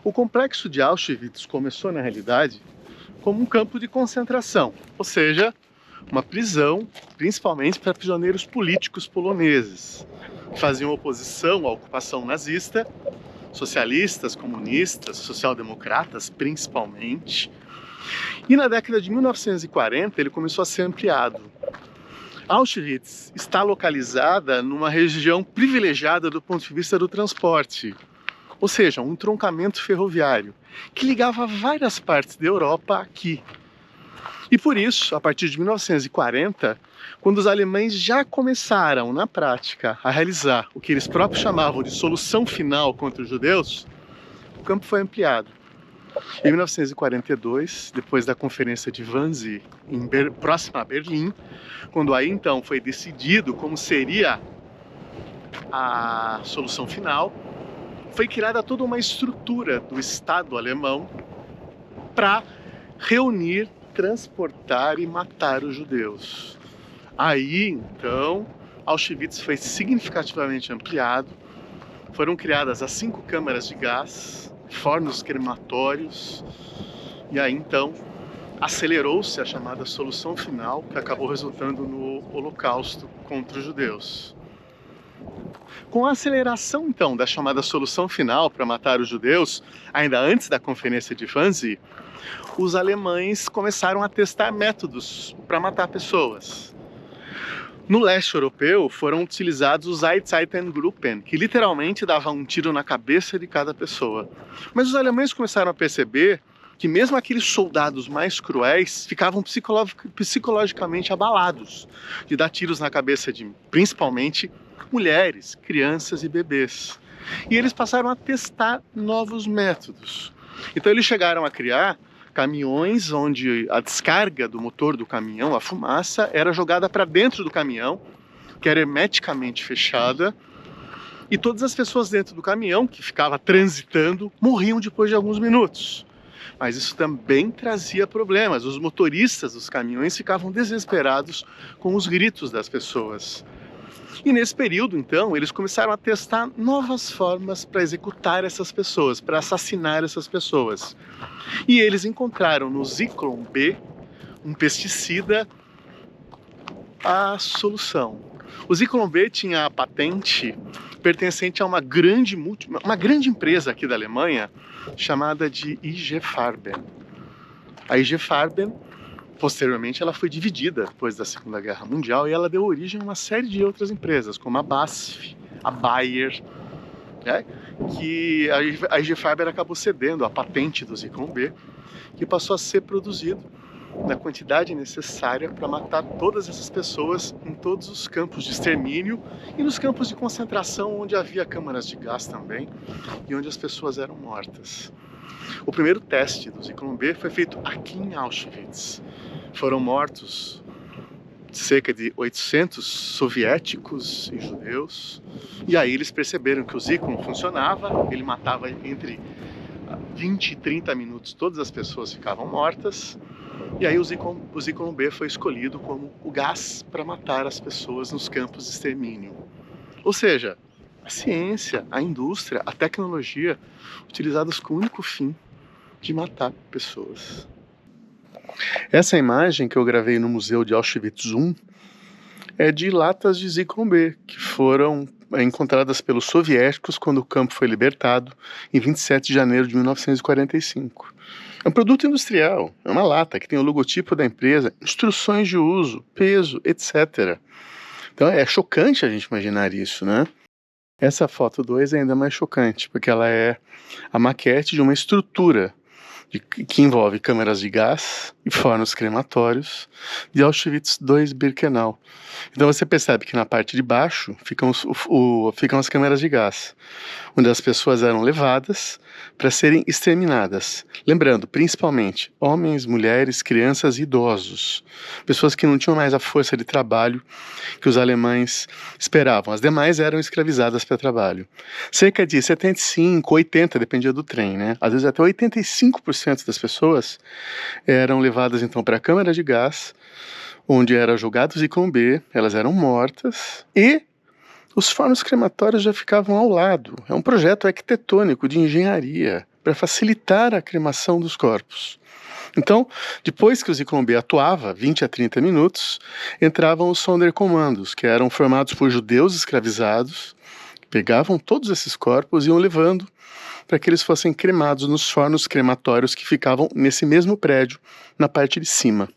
O complexo de Auschwitz começou, na realidade, como um campo de concentração, ou seja, uma prisão, principalmente para prisioneiros políticos poloneses, que faziam oposição à ocupação nazista, socialistas, comunistas, social-democratas, principalmente. E na década de 1940 ele começou a ser ampliado. Auschwitz está localizada numa região privilegiada do ponto de vista do transporte, ou seja, um entroncamento ferroviário que ligava várias partes da Europa aqui. E por isso, a partir de 1940, quando os alemães já começaram, na prática, a realizar o que eles próprios chamavam de solução final contra os judeus, o campo foi ampliado. Em 1942, depois da Conferência de Wannsee, próxima a Berlim, quando aí então foi decidido como seria a solução final, foi criada toda uma estrutura do Estado alemão para reunir, transportar e matar os judeus. Aí então Auschwitz foi significativamente ampliado, foram criadas as 5 câmaras de gás, fornos crematórios, e aí então acelerou-se a chamada solução final, que acabou resultando no Holocausto contra os judeus. Com a aceleração então da chamada solução final para matar os judeus, ainda antes da Conferência de Wannsee, os alemães começaram a testar métodos para matar pessoas. No leste europeu foram utilizados os Einsatzgruppen, que literalmente davam um tiro na cabeça de cada pessoa. Mas os alemães começaram a perceber que mesmo aqueles soldados mais cruéis ficavam psicologicamente abalados de dar tiros na cabeça de, principalmente, mulheres, crianças e bebês. E eles passaram a testar novos métodos. Então eles chegaram a criar caminhões onde a descarga do motor do caminhão, a fumaça, era jogada para dentro do caminhão, que era hermeticamente fechada, e todas as pessoas dentro do caminhão, que ficava transitando, morriam depois de alguns minutos. Mas isso também trazia problemas. Os motoristas dos caminhões ficavam desesperados com os gritos das pessoas. E nesse período, então, eles começaram a testar novas formas para executar essas pessoas, para assassinar essas pessoas. E eles encontraram no Zyklon B, um pesticida, a solução. O Zyklon B tinha a patente pertencente a uma grande empresa aqui da Alemanha, chamada de IG Farben. A IG Farben, posteriormente, ela foi dividida depois da Segunda Guerra Mundial e ela deu origem a uma série de outras empresas, como a BASF, a Bayer, né? Que a IG Farben acabou cedendo a patente do Zyklon B, que passou a ser produzido na quantidade necessária para matar todas essas pessoas em todos os campos de extermínio e nos campos de concentração onde havia câmaras de gás também e onde as pessoas eram mortas. O primeiro teste do Zyklon B foi feito aqui em Auschwitz. Foram mortos cerca de 800 soviéticos e judeus, e aí eles perceberam que o Zyklon funcionava, ele matava entre 20 e 30 minutos, todas as pessoas ficavam mortas, e aí o Zyklon B foi escolhido como o gás para matar as pessoas nos campos de extermínio. Ou seja, a ciência, a indústria, a tecnologia utilizadas com o único fim de matar pessoas. Essa imagem que eu gravei no Museu de Auschwitz I é de latas de Zyklon B, que foram encontradas pelos soviéticos quando o campo foi libertado em 27 de janeiro de 1945. É um produto industrial, é uma lata que tem o logotipo da empresa, instruções de uso, peso, etc. Então é chocante a gente imaginar isso, né? Essa foto 2 é ainda mais chocante, porque ela é a maquete de uma estrutura que envolve câmeras de gás e fornos crematórios de Auschwitz II-Birkenau. Então você percebe que na parte de baixo ficam as câmeras de gás, onde as pessoas eram levadas para serem exterminadas. Lembrando, principalmente, homens, mulheres, crianças e idosos. Pessoas que não tinham mais a força de trabalho que os alemães esperavam. As demais eram escravizadas para trabalho. Cerca de 75, 80, dependia do trem, né? Às vezes até 85% das pessoas eram levadas então para a câmara de gás, onde era jogado o Zyklon B, elas eram mortas e os fornos crematórios já ficavam ao lado. É um projeto arquitetônico de engenharia para facilitar a cremação dos corpos. Então, depois que o Zyklon B atuava, 20 a 30 minutos, entravam os Sonderkommandos, que eram formados por judeus escravizados, pegavam todos esses corpos e iam levando para que eles fossem cremados nos fornos crematórios que ficavam nesse mesmo prédio, na parte de cima.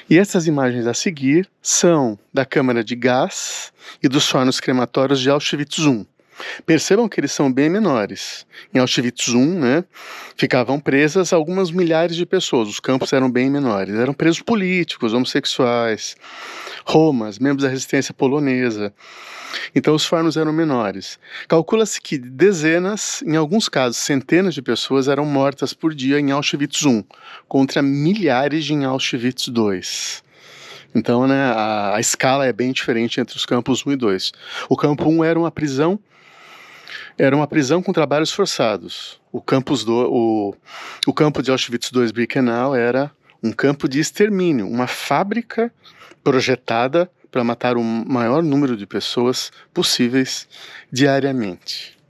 E essas imagens a seguir são da câmara de gás e dos fornos crematórios de Auschwitz I. Percebam que eles são bem menores. Em Auschwitz I, né, ficavam presas algumas milhares de pessoas, os campos eram bem menores. Eram presos políticos, homossexuais, romas, membros da resistência polonesa. Então os fornos eram menores. Calcula-se que dezenas, em alguns casos centenas de pessoas eram mortas por dia em Auschwitz I, contra milhares em Auschwitz II. Então, né, a escala é bem diferente entre os campos 1 e 2. O campo 1 era uma prisão com trabalhos forçados. O campo de Auschwitz II-Birkenau era um campo de extermínio, uma fábrica projetada para matar o maior número de pessoas possíveis diariamente.